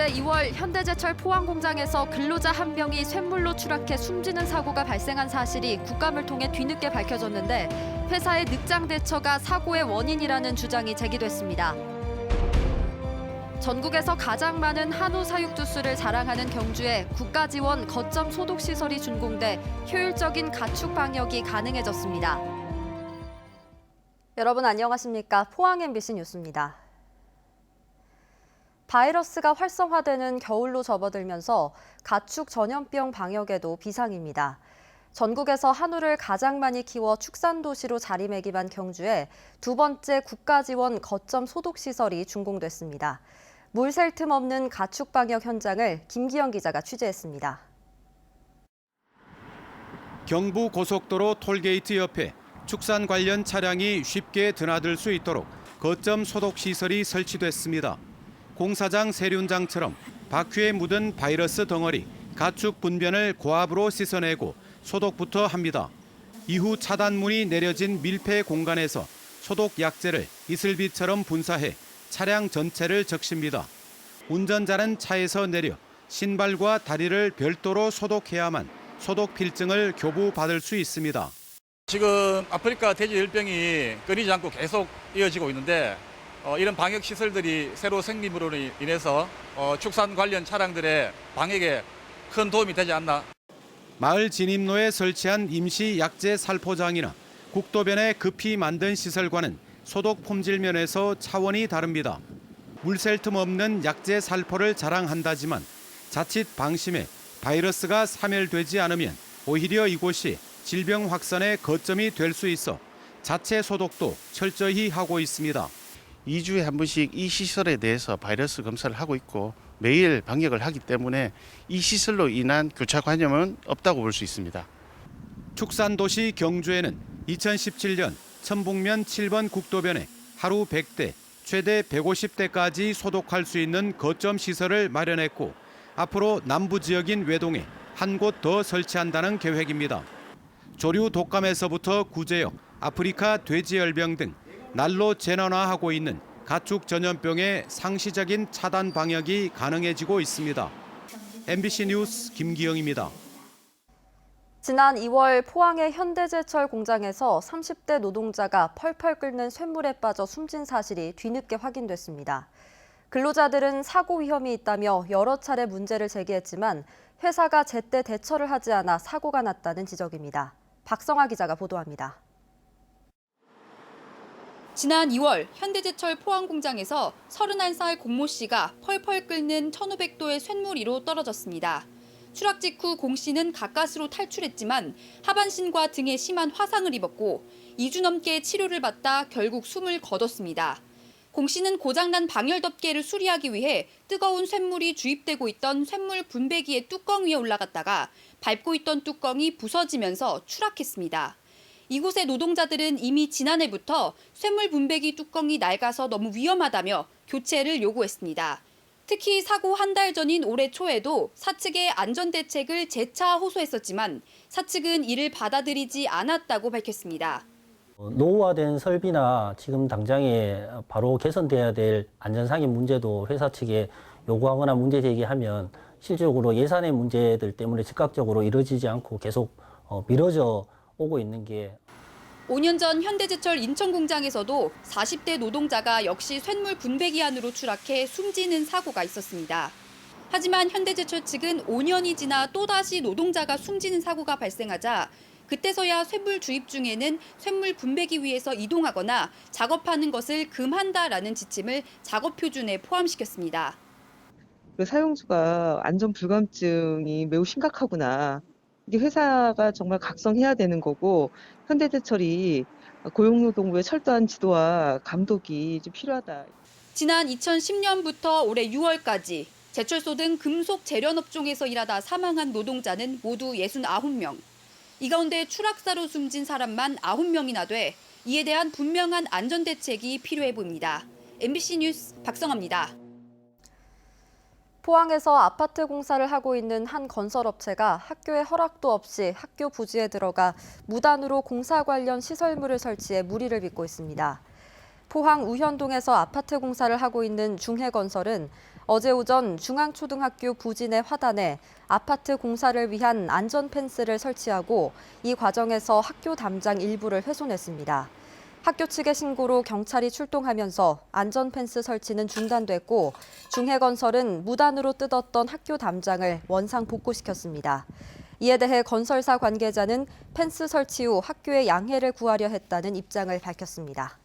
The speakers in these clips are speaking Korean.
지난해 2월 현대제철 포항 공장에서 근로자 한 명이 쇳물로 추락해 숨지는 사고가 발생한 사실이 국감을 통해 뒤늦게 밝혀졌는데 회사의 늑장 대처가 사고의 원인이라는 주장이 제기됐습니다. 전국에서 가장 많은 한우 사육두수를 자랑하는 경주에 국가 지원 거점 소독 시설이 준공돼 효율적인 가축 방역이 가능해졌습니다. 여러분 안녕하십니까? 포항 MBC 뉴스입니다. 바이러스가 활성화되는 겨울로 접어들면서 가축 전염병 방역에도 비상입니다. 전국에서 한우를 가장 많이 키워 축산도시로 자리매김한 경주에 두 번째 국가지원 거점 소독시설이 준공됐습니다. 물 샐 틈 없는 가축 방역 현장을 김기영 기자가 취재했습니다. 경부 고속도로 톨게이트 옆에 축산 관련 차량이 쉽게 드나들 수 있도록 거점 소독시설이 설치됐습니다. 공사장 세륜장처럼 바퀴에 묻은 바이러스 덩어리, 가축 분변을 고압으로 씻어내고 소독부터 합니다. 이후 차단문이 내려진 밀폐 공간에서 소독 약재를 이슬비처럼 분사해 차량 전체를 적십니다. 운전자는 차에서 내려 신발과 다리를 별도로 소독해야만 소독 필증을 교부받을 수 있습니다. 지금 아프리카 돼지열병이 끊이지 않고 계속 이어지고 있는데 이런 방역 시설들이 새로 생김으로 인해서 축산 관련 차량들의 방역에 큰 도움이 되지 않나. 마을 진입로에 설치한 임시 약재 살포장이나 국도변에 급히 만든 시설과는 소독 품질 면에서 차원이 다릅니다. 물 샐 틈 없는 약재 살포를 자랑한다지만 자칫 방심해 바이러스가 사멸되지 않으면 오히려 이곳이 질병 확산의 거점이 될 수 있어 자체 소독도 철저히 하고 있습니다. 2주에 한 번씩 이 시설에 대해서 바이러스 검사를 하고 있고 매일 방역을 하기 때문에 이 시설로 인한 교차 관염은 없다고 볼 수 있습니다. 축산도시 경주에는 2017년 천북면 7번 국도변에 하루 100대, 최대 150대까지 소독할 수 있는 거점 시설을 마련했고 앞으로 남부 지역인 외동에 한 곳 더 설치한다는 계획입니다. 조류 독감에서부터 구제역, 아프리카 돼지열병 등 날로 재난화하고 있는 가축 전염병의 상시적인 차단 방역이 가능해지고 있습니다. MBC 뉴스 김기영입니다. 지난 2월 포항의 현대제철 공장에서 30대 노동자가 펄펄 끓는 쇳물에 빠져 숨진 사실이 뒤늦게 확인됐습니다. 근로자들은 사고 위험이 있다며 여러 차례 문제를 제기했지만 회사가 제때 대처를 하지 않아 사고가 났다는 지적입니다. 박성아 기자가 보도합니다. 지난 2월 현대제철 포항 공장에서 31살 공모 씨가 펄펄 끓는 1500도의 쇳물 위로 떨어졌습니다. 추락 직후 공 씨는 가까스로 탈출했지만 하반신과 등에 심한 화상을 입었고 2주 넘게 치료를 받다 결국 숨을 거뒀습니다. 공 씨는 고장난 방열 덮개를 수리하기 위해 뜨거운 쇳물이 주입되고 있던 쇳물 분배기의 뚜껑 위에 올라갔다가 밟고 있던 뚜껑이 부서지면서 추락했습니다. 이곳의 노동자들은 이미 지난해부터 쇳물 분배기 뚜껑이 낡아서 너무 위험하다며 교체를 요구했습니다. 특히 사고 한 달 전인 올해 초에도 사측의 안전대책을 재차 호소했었지만 사측은 이를 받아들이지 않았다고 밝혔습니다. 노후화된 설비나 지금 당장에 바로 개선돼야 될 안전상의 문제도 회사 측에 요구하거나 문제 제기하면 실질적으로 예산의 문제들 때문에 즉각적으로 이루어지지 않고 계속 미뤄져 오고 있는 게 5년 전 현대제철 인천 공장에서도 40대 노동자가 역시 쇳물 분배기 안으로 추락해 숨지는 사고가 있었습니다. 하지만 현대제철 측은 5년이 지나 또다시 노동자가 숨지는 사고가 발생하자 그때서야 쇳물 주입 중에는 쇳물 분배기 위에서 이동하거나 작업하는 것을 금한다라는 지침을 작업 표준에 포함시켰습니다. 사용주가 안전 불감증이 매우 심각하구나. 이게 회사가 정말 각성해야 되는 거고 현대제철이 고용노동부의 철저한 지도와 감독이 좀 필요하다. 지난 2010년부터 올해 6월까지 제철소 등 금속 재련업종에서 일하다 사망한 노동자는 모두 69명. 이 가운데 추락사로 숨진 사람만 9명이나 돼 이에 대한 분명한 안전대책이 필요해 보입니다. MBC 뉴스 박성아입니다. 포항에서 아파트 공사를 하고 있는 한 건설업체가 학교의 허락도 없이 학교 부지에 들어가 무단으로 공사 관련 시설물을 설치해 무리를 빚고 있습니다. 포항 우현동에서 아파트 공사를 하고 있는 중해건설은 어제 오전 중앙초등학교 부진의 화단에 아파트 공사를 위한 안전 펜스를 설치하고 이 과정에서 학교 담장 일부를 훼손했습니다. 학교 측의 신고로 경찰이 출동하면서 안전 펜스 설치는 중단됐고 중해건설은 무단으로 뜯었던 학교 담장을 원상 복구시켰습니다. 이에 대해 건설사 관계자는 펜스 설치 후 학교에 양해를 구하려 했다는 입장을 밝혔습니다.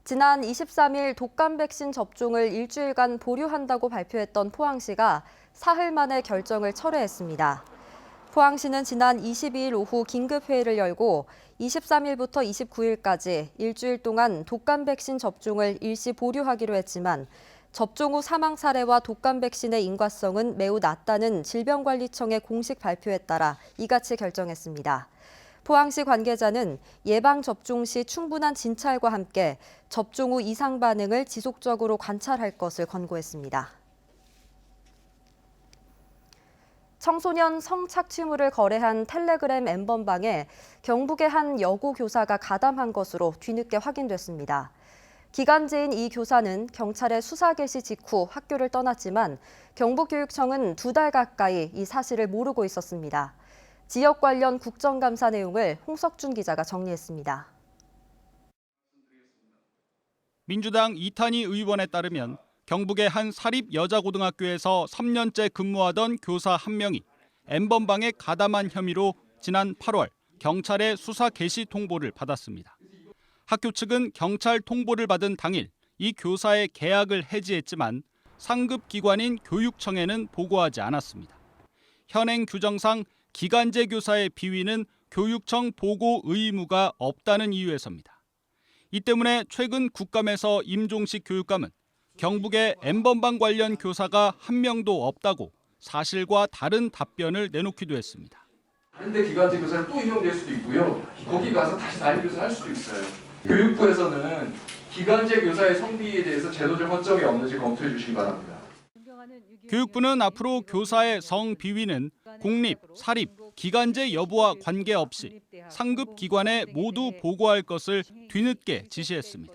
지난 23일 독감 백신 접종을 일주일간 보류한다고 발표했던 포항시가 사흘 만에 결정을 철회했습니다. 포항시는 지난 22일 오후 긴급회의를 열고 23일부터 29일까지 일주일 동안 독감 백신 접종을 일시 보류하기로 했지만 접종 후 사망 사례와 독감 백신의 인과성은 매우 낮다는 질병관리청의 공식 발표에 따라 이같이 결정했습니다. 포항시 관계자는 예방접종 시 충분한 진찰과 함께 접종 후 이상 반응을 지속적으로 관찰할 것을 권고했습니다. 청소년 성착취물을 거래한 텔레그램 엠번방에 경북의 한 여고 교사가 가담한 것으로 뒤늦게 확인됐습니다. 기간제인 이 교사는 경찰의 수사 개시 직후 학교를 떠났지만 경북교육청은 2달 가까이 이 사실을 모르고 있었습니다. 지역 관련 국정감사 내용을 홍석준 기자가 정리했습니다. 민주당 이탄희 의원에 따르면 경북의 한 사립 여자고등학교에서 3년째 근무하던 교사 한 명이 N번방에 가담한 혐의로 지난 8월 경찰의 수사 개시 통보를 받았습니다. 학교 측은 경찰 통보를 받은 당일 이 교사의 계약을 해지했지만 상급 기관인 교육청에는 보고하지 않았습니다. 현행 규정상 기간제 교사의 비위는 교육청 보고 의무가 없다는 이유에서입니다. 이 때문에 최근 국감에서 임종식 교육감은 경북의 N번방 관련 교사가 한 명도 없다고 사실과 다른 답변을 내놓기도 했습니다. 다른데 기간제 교사를 또 임용될 수도 있고요. 거기 가서 다시 단임 교사를 할 수도 있어요. 교육부에서는 기간제 교사의 성비에 대해서 제도적 허점이 없는지 검토해 주시기 바랍니다. 교육부는 앞으로 교사의 성 비위는 공립, 사립, 기간제 여부와 관계없이 상급 기관에 모두 보고할 것을 뒤늦게 지시했습니다.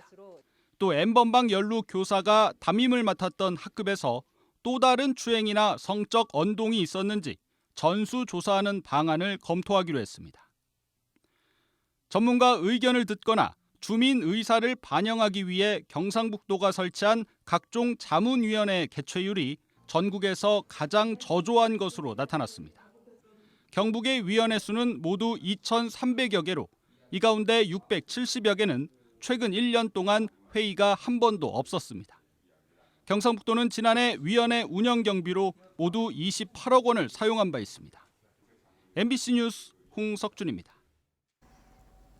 또 N번방 연루 교사가 담임을 맡았던 학급에서 또 다른 추행이나 성적 언동이 있었는지 전수조사하는 방안을 검토하기로 했습니다. 전문가 의견을 듣거나 주민 의사를 반영하기 위해 경상북도가 설치한 각종 자문위원회 개최율이 전국에서 가장 저조한 것으로 나타났습니다. 경북의 위원회 수는 모두 2,300여 개로 이 가운데 670여 개는 최근 1년 동안 회의가 한 번도 없었습니다. 경상북도는 지난해 위원회 운영 경비로 모두 28억 원을 사용한 바 있습니다. MBC 뉴스 홍석준입니다.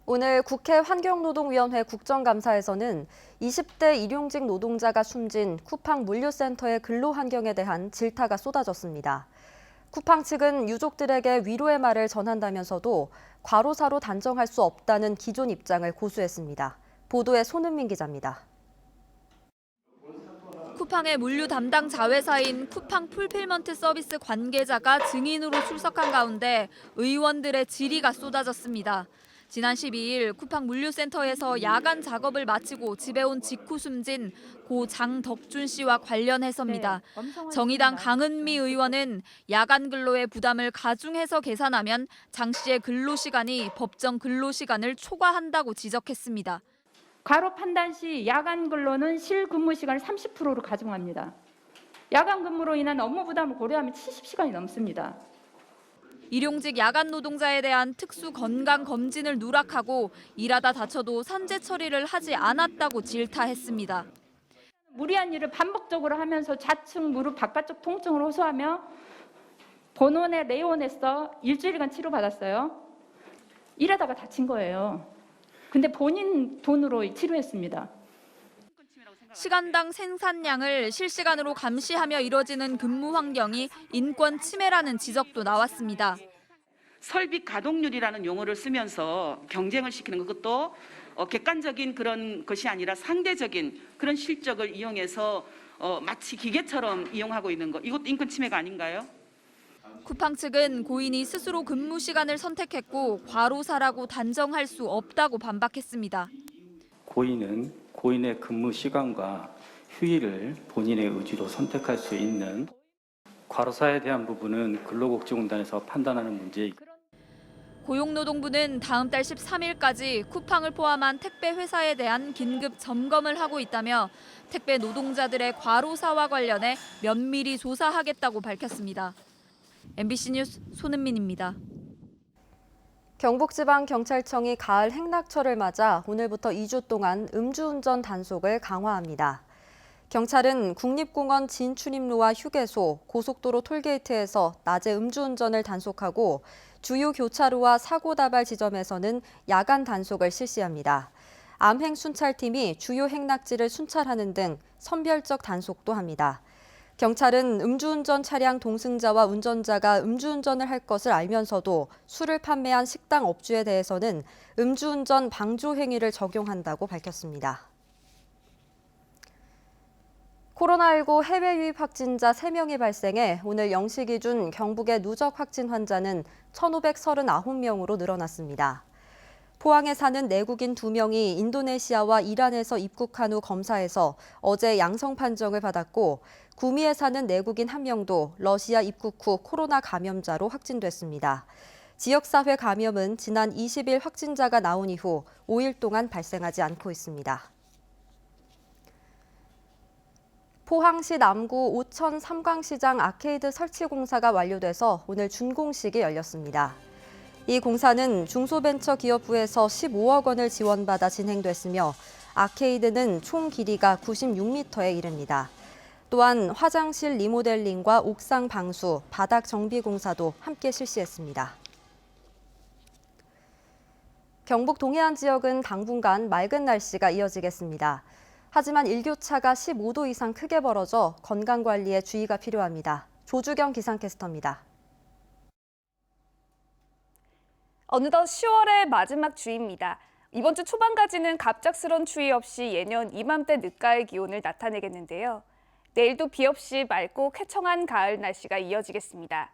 오늘 국회 환경노동위원회 국정감사에서는 20대 일용직 노동자가 숨진 쿠팡 물류센터의 근로 환경에 대한 질타가 쏟아졌습니다. 쿠팡 측은 유족들에게 위로의 말을 전한다면서도 과로사로 단정할 수 없다는 기존 입장을 고수했습니다. 보도에 손은민 기자입니다. 쿠팡의 물류 담당 자회사인 쿠팡 풀필먼트 서비스 관계자가 증인으로 출석한 가운데 의원들의 질의가 쏟아졌습니다. 지난 12일 쿠팡 물류센터에서 야간 작업을 마치고 집에 온 직후 숨진 고 장덕준 씨와 관련해서입니다. 정의당 강은미 의원은 야간 근로의 부담을 가중해서 계산하면 장 씨의 근로시간이 법정 근로시간을 초과한다고 지적했습니다. 과로 판단 시 야간 근로는 실근무 시간을 30%로 가중합니다. 야간 근무로 인한 업무 부담을 고려하면 70시간이 넘습니다. 일용직 야간 노동자에 대한 특수 건강 검진을 누락하고 일하다 다쳐도 산재 처리를 하지 않았다고 질타했습니다. 무리한 일을 반복적으로 하면서 좌측 무릎 바깥쪽 통증을 호소하며 본원의 레온에서 일주일간 치료받았어요. 일하다가 다친 거예요. 근데 본인 돈으로 치료했습니다. 시간당 생산량을 실시간으로 감시하며 이뤄지는 근무 환경이 인권 침해라는 지적도 나왔습니다. 설비 가동률이라는 용어를 쓰면서 경쟁을 시키는 것도 객관적인 그런 것이 아니라 상대적인 그런 실적을 이용해서 마치 기계처럼 이용하고 있는 것, 이것도 인권 침해가 아닌가요? 쿠팡 측은 고인이 스스로 근무 시간을 선택했고 과로사라고 단정할 수 없다고 반박했습니다. 고인은 고인의 근무 시간과 휴일을 본인의 의지로 선택할 수 있는 과로사에 대한 부분은 근로복지공단에서 판단하는 문제이기 고용노동부는 다음 달 13일까지 쿠팡을 포함한 택배 회사에 대한 긴급 점검을 하고 있다며 택배 노동자들의 과로사와 관련해 면밀히 조사하겠다고 밝혔습니다. MBC 뉴스 손은민입니다. 경북지방경찰청이 가을 행락철을 맞아 오늘부터 2주 동안 음주운전 단속을 강화합니다. 경찰은 국립공원 진출입로와 휴게소, 고속도로 톨게이트에서 낮에 음주운전을 단속하고 주요 교차로와 사고 다발 지점에서는 야간 단속을 실시합니다. 암행 순찰팀이 주요 행락지를 순찰하는 등 선별적 단속도 합니다. 경찰은 음주운전 차량 동승자와 운전자가 음주운전을 할 것을 알면서도 술을 판매한 식당 업주에 대해서는 음주운전 방조 행위를 적용한다고 밝혔습니다. 코로나19 해외 유입 확진자 3명이 발생해 오늘 0시 기준 경북의 누적 확진 환자는 1,539명으로 늘어났습니다. 포항에 사는 내국인 2명이 인도네시아와 이란에서 입국한 후 검사해서 어제 양성 판정을 받았고 구미에 사는 내국인 1명도 러시아 입국 후 코로나 감염자로 확진됐습니다. 지역사회 감염은 지난 20일 확진자가 나온 이후 5일 동안 발생하지 않고 있습니다. 포항시 남구 오천 삼광시장 아케이드 설치 공사가 완료돼서 오늘 준공식이 열렸습니다. 이 공사는 중소벤처기업부에서 15억 원을 지원받아 진행됐으며 아케이드는 총 길이가 96m에 이릅니다. 또한 화장실 리모델링과 옥상 방수, 바닥 정비 공사도 함께 실시했습니다. 경북 동해안 지역은 당분간 맑은 날씨가 이어지겠습니다. 하지만 일교차가 15도 이상 크게 벌어져 건강관리에 주의가 필요합니다. 조주경 기상캐스터입니다. 어느덧 10월의 마지막 주입니다. 이번 주 초반까지는 갑작스런 추위 없이 예년 이맘때 늦가을 기온을 나타내겠는데요. 내일도 비 없이 맑고 쾌청한 가을 날씨가 이어지겠습니다.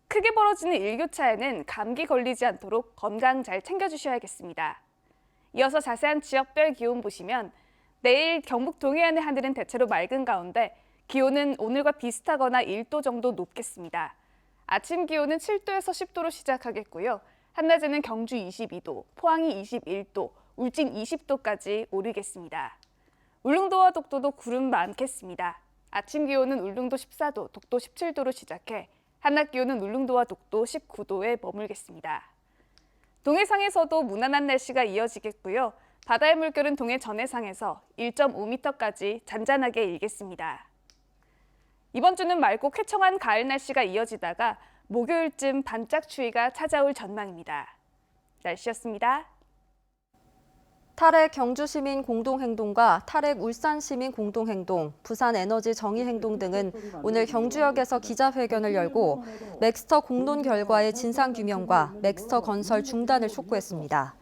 크게 벌어지는 일교차에는 감기 걸리지 않도록 건강 잘 챙겨주셔야겠습니다. 이어서 자세한 지역별 기온 보시면 내일 경북 동해안의 하늘은 대체로 맑은 가운데 기온은 오늘과 비슷하거나 1도 정도 높겠습니다. 아침 기온은 7도에서 10도로 시작하겠고요. 한낮에는 경주 22도, 포항이 21도, 울진 20도까지 오르겠습니다. 울릉도와 독도도 구름 많겠습니다. 아침 기온은 울릉도 14도, 독도 17도로 시작해 한낮 기온은 울릉도와 독도 19도에 머물겠습니다. 동해상에서도 무난한 날씨가 이어지겠고요. 바다의 물결은 동해 전해상에서 1.5m까지 잔잔하게 일겠습니다. 이번 주는 맑고 쾌청한 가을 날씨가 이어지다가 목요일쯤 반짝 추위가 찾아올 전망입니다. 날씨였습니다. 탈핵 경주시민 공동행동과 탈핵 울산시민 공동행동, 부산에너지정의행동 등은 오늘 경주역에서 기자회견을 열고 맥스터 공론 결과의 진상규명과 맥스터 건설 중단을 촉구했습니다.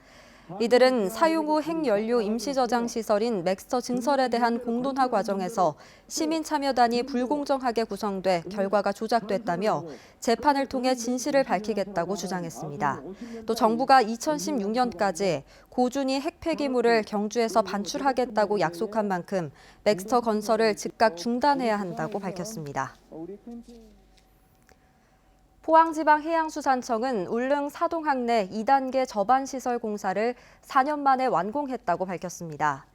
이들은 사용 후 핵연료 임시저장 시설인 맥스터 증설에 대한 공론화 과정에서 시민 참여단이 불공정하게 구성돼 결과가 조작됐다며 재판을 통해 진실을 밝히겠다고 주장했습니다. 또 정부가 2016년까지 고준위 핵 폐기물을 경주에서 반출하겠다고 약속한 만큼 맥스터 건설을 즉각 중단해야 한다고 밝혔습니다. 포항지방해양수산청은 울릉 사동항 내 2단계 저반시설 공사를 4년 만에 완공했다고 밝혔습니다.